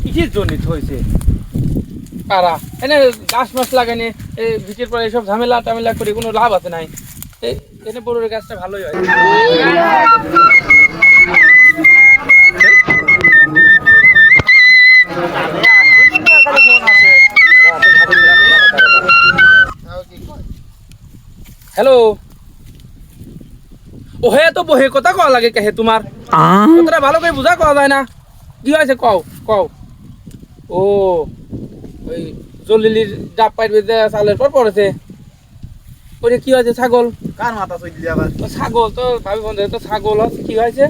কিসের জন্য হয়েছে কারা এনে গাছ মাছ লাগানি ভিটের পরে এসব ঝামেলা টামেলা করে কোনো লাভ আছে নাই এনে বড়ের গাছটা ভালোই হয়। হ্যালো ও হে তো বহে কথা কওয়া লাগে কে তোমার কথাটা ভালো করে বুঝা কওয়া যায় না কি হয়েছে কও কও ও ওই জলিলির ডাব পাইবে চালের পর পড়েছে ওরে কি হয়েছে ছাগল কার মাথা চইলি আবার ছাগল তো ভাবি বন্ধু তো ছাগল হচ্ছে কি হয়েছে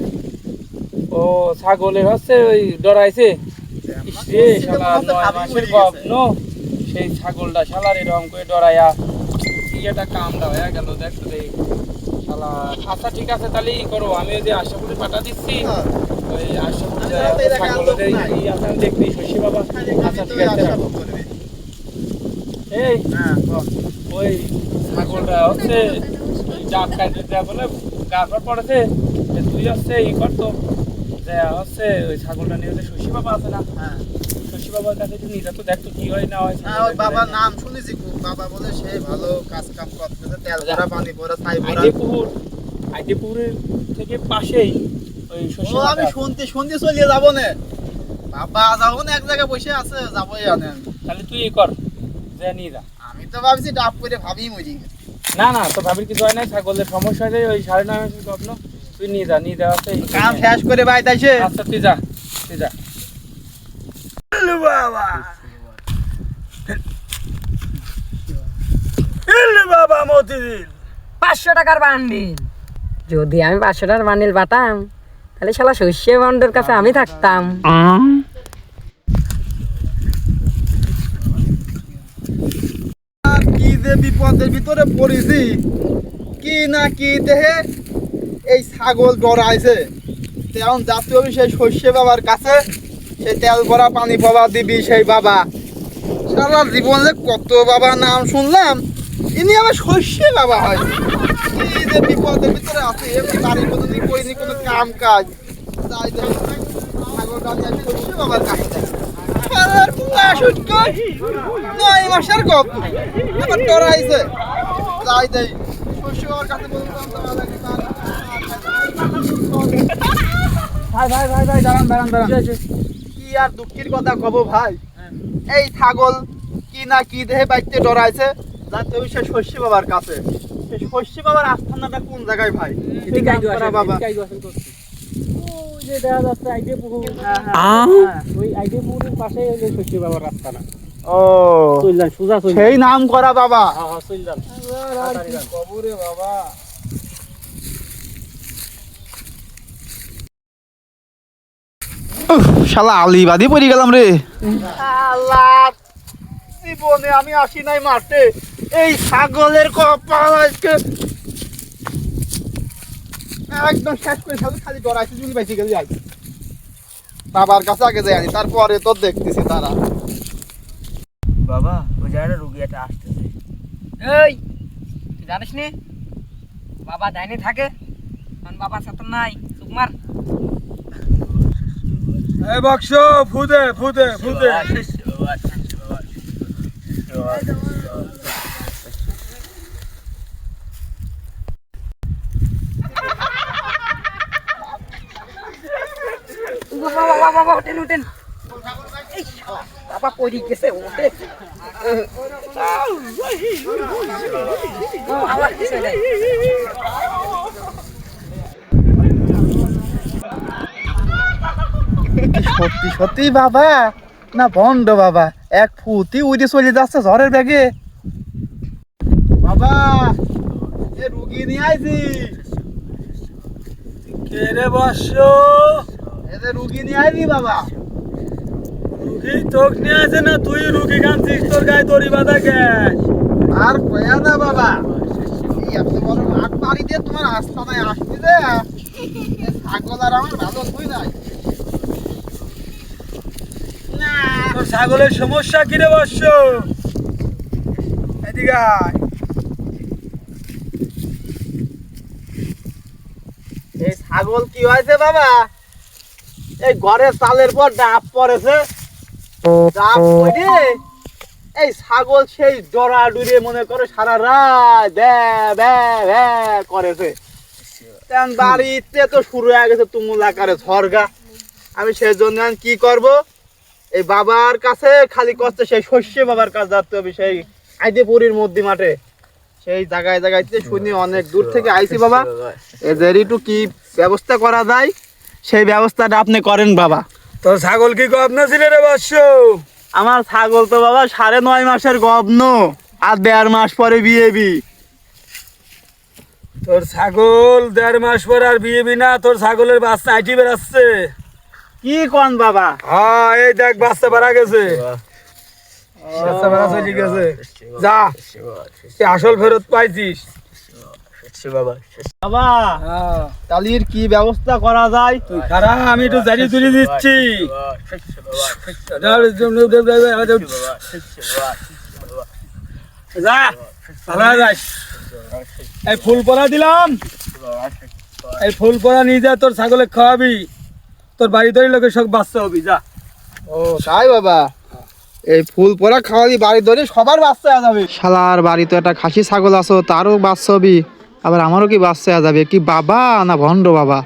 ও ছাগলের হচ্ছে ওই ডরাইছে ইসরে শালা 9 মাসের গপ্ন সেই ছাগলটা শালার এরকম করে ডরাইয়া কি একটা কামটা হয়ে গেল দেখো রে শালা আচ্ছা ঠিক আছে তাহলে ই করো আমি ওই যে আশাপুরে পাঠা দিচ্ছি ওই আশাপুরে ছাগলের এই আপনার দেখবি শশী বাবা আচ্ছা ঠিক আছে এই ওই ছাগলটা হচ্ছে ডাব কাটতে দেওয়া বলে গাছটা পড়েছে তুই হচ্ছে ই করতো যে হচ্ছে ওই ছাগলটা নিয়ে শশী বাবা আছে না শশী বাবার কাছে একটু নিয়ে যেত দেখতো কি হয় না হয় ওই বাবার নাম শুনেছি খুব বাবা বলে সে ভালো কাজ কাম করতেছে তেল ভরা পানি ভরা ছাই ভরা আইডিপুরের থেকে পাশেই ওই শশী ও আমি শুনতে চলে যাব না বাবা যাবো না এক জায়গায় বসে আছে যাবোই আনে তাহলে তুই ই কর যে নিয়ে যা আমি তো ভাবছি ডাব করে ভাবি মরি না না তো ভাবির কিছু হয় নাই ছাগলের সমস্যা হয়ে ওই 9.5 মাসের স্বপ্ন তুই নিয়ে যা আছে কাম শেষ করে বাইতে আসে আচ্ছা তুই যা বাবা বাবা মতিদিন 500 টাকার বান্ডিল যদি আমি 500 টাকার বান্ডিল পাতাম তাহলে শালা শস্য বন্ডের কাছে আমি থাকতাম কি যে বিপদের ভিতরে পড়েছি কি না কি দেহে এই ছাগল ডরাইছে তেমন যাতে হবে সেই শস্য বাবার কাছে সেই তেল ভরা পানি পাবা দিবি সেই বাবা সারা জীবনে কত বাবা নাম শুনলাম ইনি আমার শস্য বাবা হয় কি যে বিপদের ভিতরে আছে এমনি বাড়ির মতো করিনি কোনো কাম কাজ তাই ছাগল ডালিয়া শস্য বাবার কাছে আর আসুক 9 মাসের গপ আবার ডরাইছে যাই দেই শস্য বাবার কাছে বলতাম ভাই দাঁড়ান কি আর দুঃখের কথা কব ভাই এই ছাগল কি না কি দেহে বাইতে ডরাইছে যাতে ওই সে শস্য বাবার কাছে সেই শস্য বাবার আস্থানাটা কোন জায়গায় ভাই বাবা ওই যে দেখা যাচ্ছে আইডিপুর ওই আইডিপুরের পাশে ওই শশী বাবার রাস্তা না ও চললাম সোজা সেই নাম করা বাবা হ্যাঁ চললাম কবরে বাবা শালা আলিবাদি পড়ে গেলাম রে জীবনে আমি আসি নাই মারতে এই ছাগলের কপাল আজকে একদম শেষ করে ফেলতে খালি ডরাইছি জুলি পাইছি গেলে যাই বাবার কাছে আগে যাই তারপরে তো দেখতেছি তারা বাবা ওই জায়গাটা রুগী একটা আসতেছে এই তুই জানিস নি বাবা ডাইনে থাকে কারণ বাবার সাথে নাই সুকুমার এই বাক্স ফুদে বাবা উঠেন বাবা পড়ে গেছে ওঠে আমার কিছু নাই সত্যি বাবা না বন্ড বাবা এক ফুটি উড়ে চলে যাচ্ছে ঝড়ের ব্যাগে বাবা এ রুগী নিয়ে আইছি কে রে বসো এদের রুগী নিয়ে আইনি বাবা রুগী তোক নিয়ে আছে না তুই রুগী কানছিস তোর গায়ে দড়ি বাঁধা কে আর কয়া না বাবা এই এত বড় মাঠ বাড়ি দিয়ে তোমার আস্তানায় আসতে দে ছাগল আর আমার ভালো তুই নাই না তোর ছাগলের সমস্যা কি রে বসছ এদিকে আয়। এই ছাগল কি হয়েছে বাবা এই ঘরের চালের পর ডাব পড়েছে যা করে এই ছাগল সেই ডরা ডুরে মনে করে সারা রাত ব্যা ব্যা ব্যা করেছে। তেমন বাড়িতে তো শুরু হয়ে গেছে তুমুল আকারে ঝড়গা। আমি সেই জন্য কি করব, এই বাবার কাছে খালি কষ্ট সেই শস্য বাবার কাছে যাতে হবে, সেই আইদেপুরীর মধ্যে মাঠে সেই জায়গায় জায়গায় শুনি অনেক দূর থেকে আইছি বাবা। এদের একটু কি ব্যবস্থা করা যায় সেই ব্যবস্থাটা আপনি করেন বাবা। তোর ছাগল কি গবনা ছিল রে বৎস? আমার ছাগল তো বাবা 9.5 মাসের গবন, আর 1.5 মাস পরে বিয়েবি। তোর ছাগল 1.5 মাস পর আর বিয়েবি না, তোর ছাগলের বাচ্চা আইটি বেরাচ্ছে। কি কোন বাবা? হ্যাঁ এই দেখ বাচ্চা বেড়া গেছে, বাচ্চা বেড়া চলে গেছে। যা তুই আসল ফেরত পাইছিস বাবা হ্যাঁ। তালির কি ব্যবস্থা করা যায়? তুই খারা, আমি একটু জারি তুলে দিচ্ছি। যা ভালো যাস। এই ফুল পরা দিলাম, এই ফুল পরা নিয়ে যা, তোর ছাগলে খাওয়াবি, তোর বাড়ি ধরে লোকের সব বাচ্চা হবি। যা। ও তাই বাবা, এই ফুল পরা খাওয়ালি বাড়ি ধরে সবার বাচ্চা যাবে। শালার বাড়িতে একটা খাসি ছাগল আছে, তারও বাচ্চা হবি, আবার আমারও কি বাচ্চা যাবে? কি বাবা না ভণ্ড বাবা?